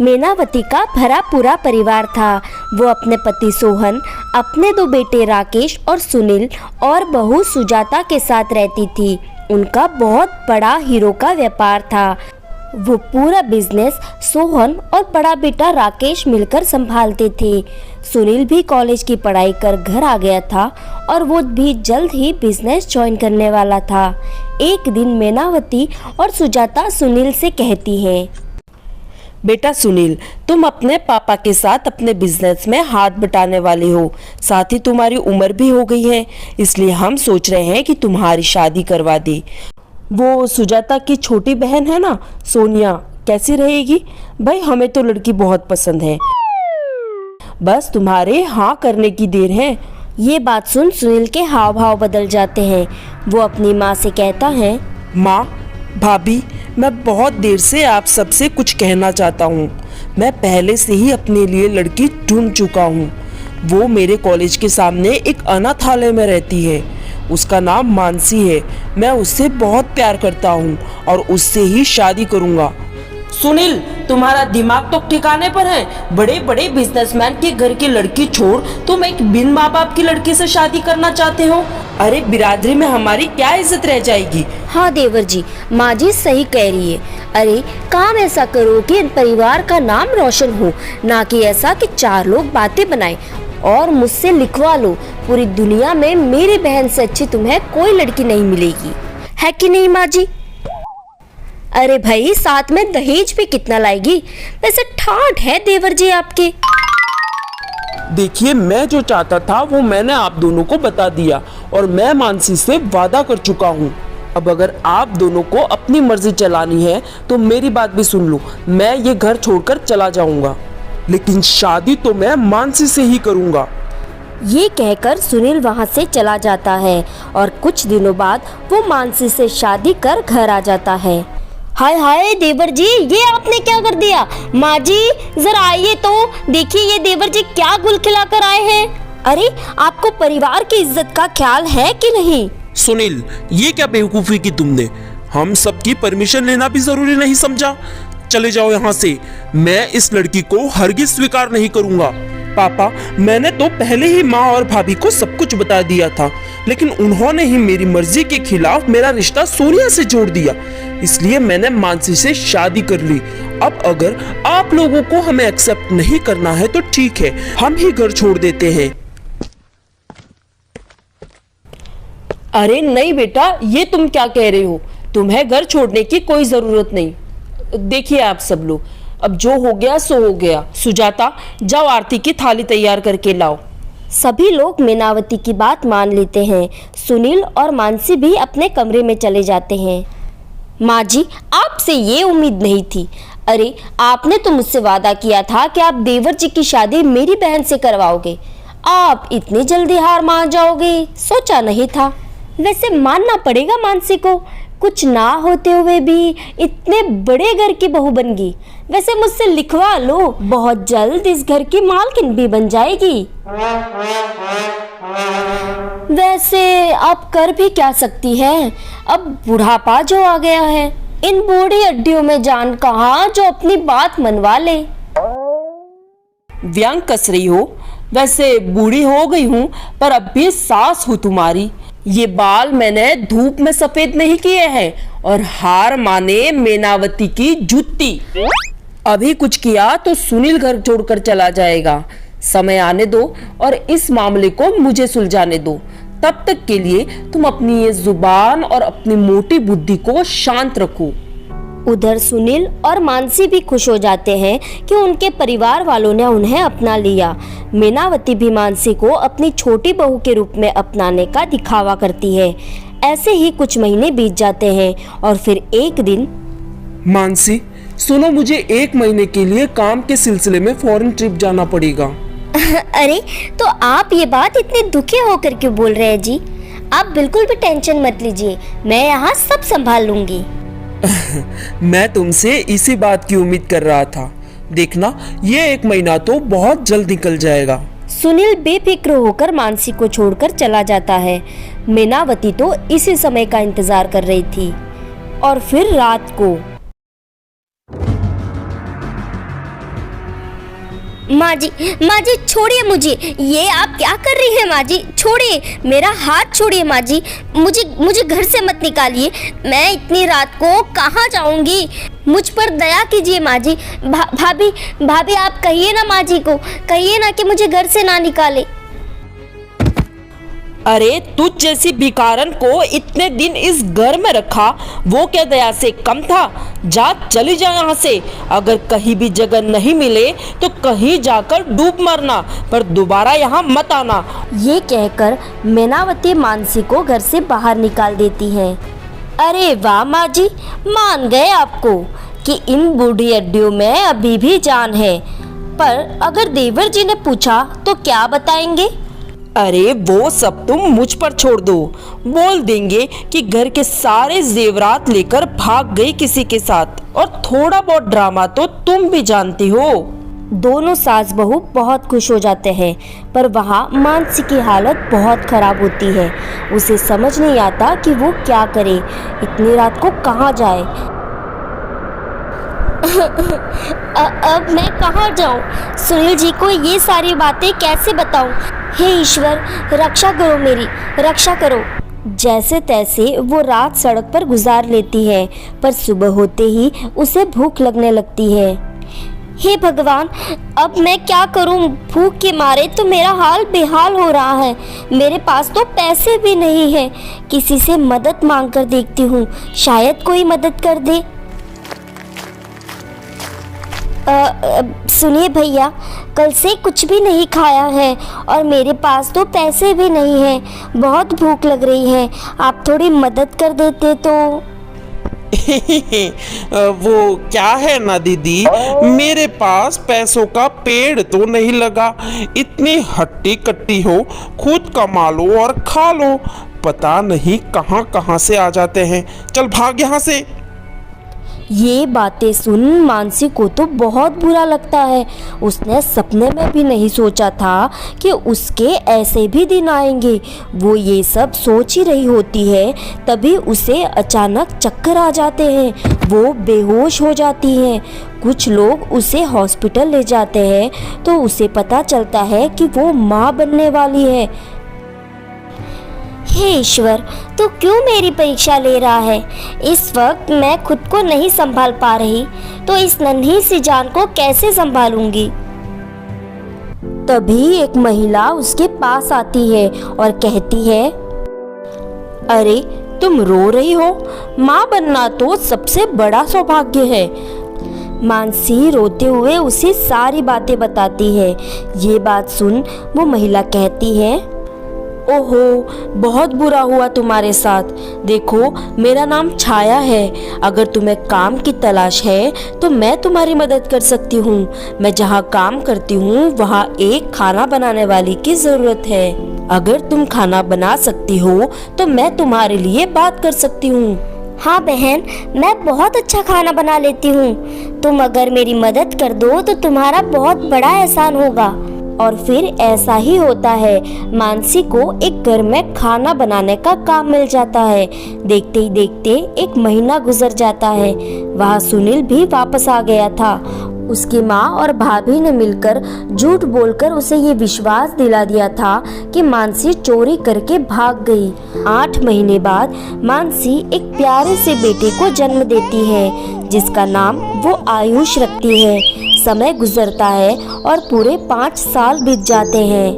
मीनावती का भरा पूरा परिवार था। वो अपने पति सोहन, अपने 2 बेटे राकेश और सुनील और बहू सुजाता के साथ रहती थी। उनका बहुत बड़ा हीरो का व्यापार था। वो पूरा बिजनेस सोहन और बड़ा बेटा राकेश मिलकर संभालते थे। सुनील भी कॉलेज की पढ़ाई कर घर आ गया था और वो भी जल्द ही बिजनेस ज्वाइन करने वाला था। एक दिन मीनावती और सुजाता सुनील से कहती हैं, बेटा सुनील, तुम अपने पापा के साथ अपने बिजनेस में हाथ बटाने वाले हो। साथ ही तुम्हारी उम्र भी हो गई है, इसलिए हम सोच रहे हैं कि तुम्हारी शादी करवा दे। वो सुजाता की छोटी बहन है ना सोनिया, कैसी रहेगी? भाई हमें तो लड़की बहुत पसंद है, बस तुम्हारे हाँ करने की देर है। ये बात सुन सुनील के हाव भाव बदल जाते हैं। वो अपनी माँ से कहता है, माँ, भाभी, मैं बहुत देर से आप सबसे कुछ कहना चाहता हूँ। मैं पहले से ही अपने लिए लड़की ढूंढ चुका हूँ। वो मेरे कॉलेज के सामने एक अनाथालय में रहती है। उसका नाम मानसी है। मैं उससे बहुत प्यार करता हूँ और उससे ही शादी करूँगा। सुनील, तुम्हारा दिमाग तो ठिकाने पर है। बड़े बड़े बिजनेसमैन के घर की लड़की छोड़ तुम एक बिन माँ बाप की लड़की से शादी करना चाहते हो? अरे बिरादरी में हमारी क्या इज्जत रह जाएगी? हाँ देवर जी, माँ जी सही कह रही है। अरे काम ऐसा करो कि इन परिवार का नाम रोशन हो, ना कि ऐसा कि 4 लोग बातें बनाएं और मुझसे लिखवा लो। पूरी दुनिया में मेरी बहन से अच्छी तुम्हें कोई लड़की नहीं मिलेगी, है कि नहीं माँ जी? अरे भाई, साथ में दहेज भी कितना लाएगी? वैसे ठाठ है देवर जी आपके। देखिए, मैं जो चाहता था वो मैंने आप दोनों को बता दिया और मैं मानसी से वादा कर चुका हूँ। अब अगर आप दोनों को अपनी मर्जी चलानी है तो मेरी बात भी सुन लो। मैं ये घर छोड़कर चला जाऊंगा, लेकिन शादी तो मैं मानसी से ही करूंगा। ये कहकर सुनील वहाँ से चला जाता है और कुछ दिनों बाद वो मानसी से शादी कर घर आ जाता है। हाय हाय देवर जी, ये आपने क्या कर दिया? माँ जी जरा आइए तो देखिए, ये देवर जी क्या गुल खिलाकर आए हैं। अरे आपको परिवार की इज्जत का ख्याल है कि नहीं? सुनील, ये क्या बेवकूफी की तुमने? हम सबकी परमिशन लेना भी जरूरी नहीं समझा? चले जाओ यहाँ से। मैं इस लड़की को हरगिज स्वीकार नहीं करूंगा। पापा, मैंने तो पहले ही माँ और भाभी को सब कुछ बता दिया था, लेकिन उन्होंने ही मेरी मर्जी के खिलाफ मेरा रिश्ता सोनिया से जोड़ दिया। इसलिए मैंने मानसी से शादी कर ली। अब अगर आप लोगों को हमें एक्सेप्ट नहीं करना है तो ठीक है, हम ही घर छोड़ देते हैं। अरे नहीं बेटा, ये तुम क्या कह रहे हो? तुम्हें घर छोड़ने की कोई जरूरत नहीं। देखिए आप सब लोग, अब जो हो गया सो हो गया। सुजाता, जाओ आरती की थाली तैयार करके लाओ। सभी लोग मीनावती की बात मान लेते हैं। सुनील और मानसी भी अपने कमरे में चले जाते हैं। माँ जी, आपसे ये उम्मीद नहीं थी। अरे आपने तो मुझसे वादा किया था कि आप देवर जी की शादी मेरी बहन से करवाओगे। आप इतनी जल्दी हार मान जाओगे, सोचा नहीं था। वैसे मानना पड़ेगा मानसी को, कुछ ना होते हुए भी इतने बड़े घर की बहू बन गई। वैसे मुझसे लिखवा लो, बहुत जल्द इस घर की मालकिन भी बन जाएगी। वैसे अब कर भी क्या सकती है? अब बुढ़ापा जो आ गया है, इन बूढ़ी हड्डियों में जान कहाँ जो अपनी बात मनवा ले। व्यंग कस रही हो? वैसे बूढ़ी हो गई हूँ पर अब भी सास हूँ तुम्हारी। ये बाल मैंने धूप में सफेद नहीं किए हैं और हार माने मीनावती की जूती। अभी कुछ किया तो सुनील घर छोड़कर चला जाएगा। समय आने दो और इस मामले को मुझे सुलझाने दो। तब तक के लिए तुम अपनी ये जुबान और अपनी मोटी बुद्धि को शांत रखो। उधर सुनील और मानसी भी खुश हो जाते हैं कि उनके परिवार वालों ने उन्हें अपना लिया। मीनावती भी मानसी को अपनी छोटी बहू के रूप में अपनाने का दिखावा करती है। ऐसे ही कुछ महीने बीत जाते हैं और फिर एक दिन, मानसी सुनो, मुझे 1 महीने के लिए काम के सिलसिले में फॉरेन ट्रिप जाना पड़ेगा। अरे तो आप ये बात इतने दुखी होकर क्यों बोल रहे हैं जी? आप बिल्कुल भी टेंशन मत लीजिए, मैं यहाँ सब संभाल लूंगी। मैं तुमसे इसी बात की उम्मीद कर रहा था। देखना, ये 1 महीना तो बहुत जल्द निकल जाएगा। सुनील बेफिक्र होकर मानसी को छोड़कर चला जाता है। मीनावती तो इसी समय का इंतजार कर रही थी। और फिर रात को माँ जी छोड़िए मुझे। ये आप क्या कर रही हैं माँ जी? छोड़िए, मेरा हाथ छोड़िए माँ जी। मुझे घर से मत निकालिए। मैं इतनी रात को कहाँ जाऊंगी? मुझ पर दया कीजिए माँ जी। भाभी आप कहिए ना माँ जी को, कहिए ना कि मुझे घर से ना निकाले। अरे तुझ जैसी भिखारन को इतने दिन इस घर में रखा, वो क्या दया से कम था? जा, चली जा यहाँ से। अगर कहीं भी जगह नहीं मिले तो कहीं जाकर डूब मरना, पर दोबारा यहाँ मत आना। ये कहकर मैनावती मानसी को घर से बाहर निकाल देती है। अरे वाह माँ जी, मान गए आपको कि इन बूढ़ी हड्डियों में अभी भी जान है। पर अगर देवर जी ने पूछा तो क्या बताएंगे? अरे वो सब तुम मुझ पर छोड़ दो। बोल देंगे कि घर के सारे जेवरात लेकर भाग गई किसी के साथ, और थोड़ा बहुत ड्रामा तो तुम भी जानती हो। दोनों सास बहू बहुत खुश हो जाते हैं, पर वहाँ मानसी की हालत बहुत खराब होती है। उसे समझ नहीं आता कि वो क्या करे, इतनी रात को कहाँ जाए। अब मैं कहाँ जाऊँ? सुनील जी को ये सारी बातें कैसे बताऊँ? हे ईश्वर, रक्षा करो, मेरी रक्षा करो। जैसे तैसे वो रात सड़क पर गुजार लेती है, पर सुबह होते ही उसे भूख लगने लगती है। हे भगवान, अब मैं क्या करूं? भूख के मारे तो मेरा हाल बेहाल हो रहा है। मेरे पास तो पैसे भी नहीं है। किसी से मदद मांग कर देखती हूँ, शायद कोई मदद कर दे। सुनिए भैया, कल से कुछ भी नहीं खाया है और मेरे पास तो पैसे भी नहीं हैं। बहुत भूख लग रही है, आप थोड़ी मदद कर देते तो। वो क्या है ना दीदी, मेरे पास पैसों का पेड़ तो नहीं लगा। इतनी हट्टी कट्टी हो, खुद कमा लो और खा लो। पता नहीं कहाँ कहाँ से आ जाते हैं। चल भाग यहाँ से। ये बातें सुन मानसी को तो बहुत बुरा लगता है। उसने सपने में भी नहीं सोचा था कि उसके ऐसे भी दिन आएंगे। वो ये सब सोच ही रही होती है, तभी उसे अचानक चक्कर आ जाते हैं। वो बेहोश हो जाती है। कुछ लोग उसे हॉस्पिटल ले जाते हैं तो उसे पता चलता है कि वो माँ बनने वाली है। हे ईश्वर, तू क्यों मेरी परीक्षा ले रहा है? इस वक्त मैं खुद को नहीं संभाल पा रही, तो इस नन्ही सी जान को कैसे संभालूंगी? तभी एक महिला उसके पास आती है और कहती है, अरे तुम रो रही हो? माँ बनना तो सबसे बड़ा सौभाग्य है। मानसी रोते हुए उसे सारी बातें बताती है। ये बात सुन वो महिला कहती है, ओहो, बहुत बुरा हुआ तुम्हारे साथ। देखो, मेरा नाम छाया है। अगर तुम्हें काम की तलाश है तो मैं तुम्हारी मदद कर सकती हूँ। मैं जहाँ काम करती हूँ वहाँ एक खाना बनाने वाली की जरूरत है। अगर तुम खाना बना सकती हो तो मैं तुम्हारे लिए बात कर सकती हूँ। हाँ बहन, मैं बहुत अच्छा खाना बना लेती हूँ। तुम अगर मेरी मदद कर दो तो तुम्हारा बहुत बड़ा एहसान होगा। और फिर ऐसा ही होता है। मानसी को एक घर में खाना बनाने का काम मिल जाता है। देखते ही देखते एक महीना गुजर जाता है। वहाँ सुनील भी वापस आ गया था। उसकी माँ और भाभी ने मिलकर झूठ बोलकर उसे ये विश्वास दिला दिया था कि मानसी चोरी करके भाग गई। 8 महीने बाद मानसी एक प्यारे से बेटे को जन्म देती है, जिसका नाम वो आयुष रखती है। समय गुजरता है और पूरे 5 साल बीत जाते हैं।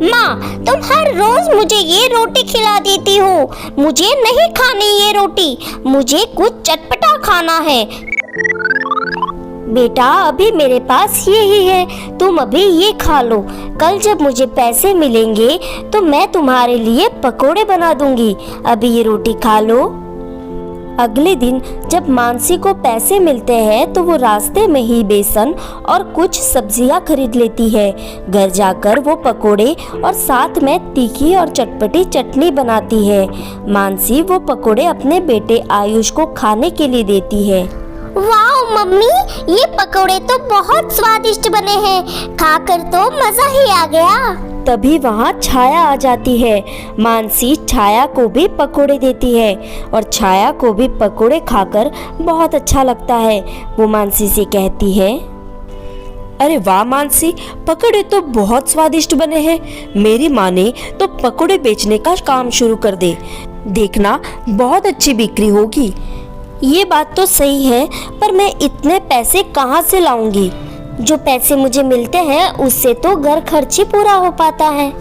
माँ, तुम हर रोज मुझे ये रोटी खिला देती हो। मुझे नहीं खानी ये रोटी, मुझे कुछ चटपटा खाना है। बेटा, अभी मेरे पास ये ही है, तुम अभी ये खा लो। कल जब मुझे पैसे मिलेंगे तो मैं तुम्हारे लिए पकोड़े बना दूंगी। अभी ये रोटी खा लो। अगले दिन जब मानसी को पैसे मिलते हैं तो वो रास्ते में ही बेसन और कुछ सब्जियां खरीद लेती है। घर जाकर वो पकोड़े और साथ में तीखी और चटपटी चटनी बनाती है। मानसी वो पकोड़े अपने बेटे आयुष को खाने के लिए देती है। वाह मम्मी, ये पकोड़े तो बहुत स्वादिष्ट बने हैं, खाकर तो मजा ही आ गया। तभी वहाँ छाया आ जाती है। मानसी छाया को भी पकोड़े देती है और छाया को भी पकोड़े खाकर बहुत अच्छा लगता है। वो मानसी से कहती है, अरे वाह मानसी, पकोड़े तो बहुत स्वादिष्ट बने हैं। मेरी माँ ने तो पकोड़े बेचने का काम शुरू कर दे, देखना बहुत अच्छी बिक्री होगी। ये बात तो सही है, पर मैं इतने पैसे कहाँ से लाऊंगी? जो पैसे मुझे मिलते हैं उससे तो घर खर्च ही पूरा हो पाता है।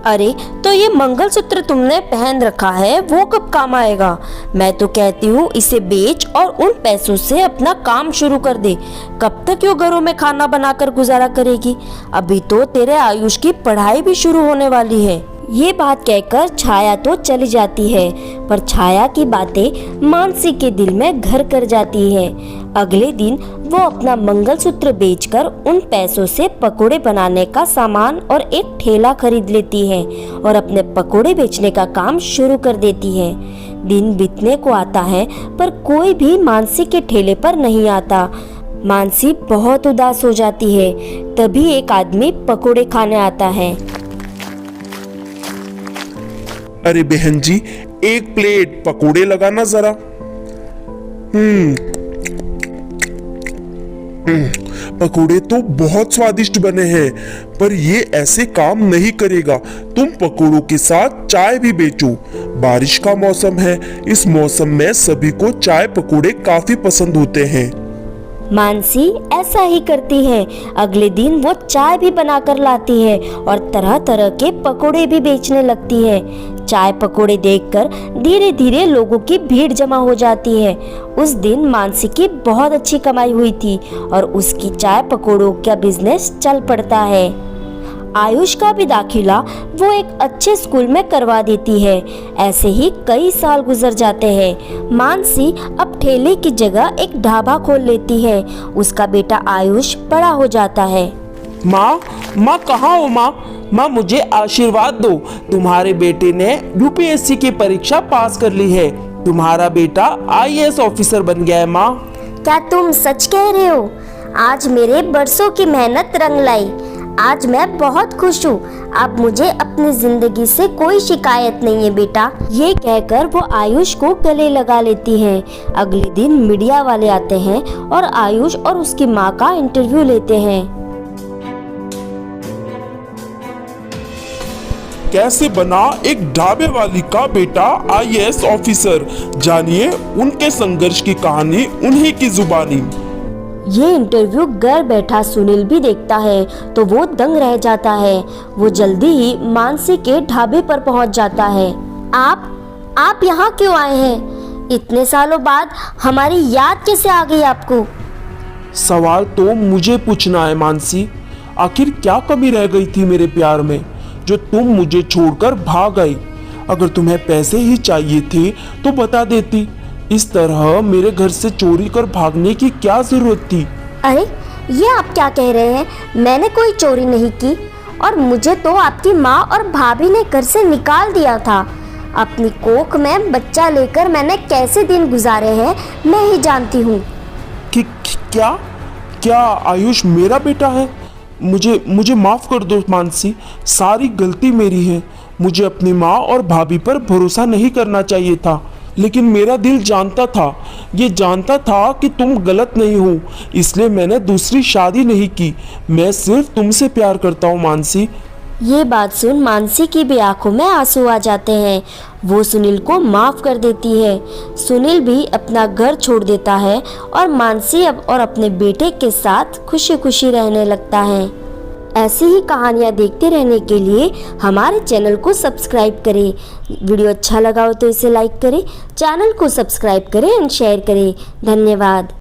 अरे तो ये मंगलसूत्र तुमने पहन रखा है वो कब काम आएगा? मैं तो कहती हूँ इसे बेच और उन पैसों से अपना काम शुरू कर दे। कब तक यो घरों में खाना बनाकर गुजारा करेगी? अभी तो तेरे आयुष की पढ़ाई भी शुरू होने वाली है। ये बात कहकर छाया तो चली जाती है, पर छाया की बातें मानसी के दिल में घर कर जाती है। अगले दिन वो अपना मंगलसूत्र बेचकर उन पैसों से पकोड़े बनाने का सामान और एक ठेला खरीद लेती है और अपने पकोड़े बेचने का काम शुरू कर देती है। दिन बीतने को आता है, पर कोई भी मानसी के ठेले पर नहीं आता। मानसी बहुत उदास हो जाती है। तभी एक आदमी पकोड़े खाने आता है। अरे बहन जी, एक प्लेट पकोड़े लगाना जरा। पकोड़े तो बहुत स्वादिष्ट बने हैं, पर ये ऐसे काम नहीं करेगा। तुम पकोड़ों के साथ चाय भी बेचो। बारिश का मौसम है, इस मौसम में सभी को चाय पकोड़े काफी पसंद होते हैं। मानसी ऐसा ही करती है। अगले दिन वो चाय भी बनाकर लाती है और तरह तरह के पकोड़े भी बेचने लगती है। चाय पकोड़े देखकर धीरे धीरे लोगों की भीड़ जमा हो जाती है। उस दिन मानसी की बहुत अच्छी कमाई हुई थी और उसकी चाय पकोड़ों का बिजनेस चल पड़ता है। आयुष का भी दाखिला वो एक अच्छे स्कूल में करवा देती है। ऐसे ही कई साल गुजर जाते हैं। मानसी अब ठेले की जगह एक ढाबा खोल लेती है। उसका बेटा आयुष बड़ा हो जाता है। माँ कहाँ हो माँ? माँ मुझे आशीर्वाद दो, तुम्हारे बेटे ने यूपीएससी की परीक्षा पास कर ली है। तुम्हारा बेटा आईएएस ऑफिसर बन गया है माँ। क्या तुम सच कह रहे हो? आज मेरे बरसों की मेहनत रंग लाई। आज मैं बहुत खुश हूँ। अब मुझे अपनी जिंदगी से कोई शिकायत नहीं है बेटा। ये कहकर वो आयुष को गले लगा लेती है। अगले दिन मीडिया वाले आते हैं और आयुष और उसकी माँ का इंटरव्यू लेते हैं। कैसे बना एक ढाबे वाली का बेटा आईएएस ऑफिसर? जानिए उनके संघर्ष की कहानी उन्हीं की जुबानी। ये इंटरव्यू घर बैठा सुनील भी देखता है तो वो दंग रह जाता है। वो जल्दी ही मानसी के ढाबे पर पहुंच जाता है। आप यहाँ क्यों आए हैं? इतने सालों बाद हमारी याद कैसे आ गई आपको? सवाल तो मुझे पूछना है मानसी। आखिर क्या कमी रह गई थी मेरे प्यार में जो तुम मुझे छोड़कर भाग गई? अगर तुम्हें पैसे ही चाहिए थे तो बता देती। इस तरह मेरे घर से चोरी कर भागने की क्या जरूरत थी? अरे ये आप क्या कह रहे हैं? मैंने कोई चोरी नहीं की और मुझे तो आपकी माँ और भाभी ने घर से निकाल दिया था। अपनी कोख में बच्चा लेकर मैंने कैसे दिन गुजारे हैं मैं ही जानती हूँ। क्या आयुष मेरा बेटा है? मुझे माफ कर दो मानसी, सारी गलती मेरी है। मुझे अपनी माँ और भाभी पर भरोसा नहीं करना चाहिए था, लेकिन मेरा दिल जानता था, ये जानता था कि तुम गलत नहीं हो, इसलिए मैंने दूसरी शादी नहीं की। मैं सिर्फ तुमसे प्यार करता हूँ मानसी। ये बात सुन मानसी की भी आंखों में आंसू आ जाते हैं। वो सुनील को माफ कर देती है। सुनील भी अपना घर छोड़ देता है और मानसी अब और अपने बेटे के साथ खुशी खुशी रहने लगता है। ऐसी ही कहानियाँ देखते रहने के लिए हमारे चैनल को सब्सक्राइब करें। वीडियो अच्छा लगा हो तो इसे लाइक करें, चैनल को सब्सक्राइब करें एंड शेयर करें। धन्यवाद।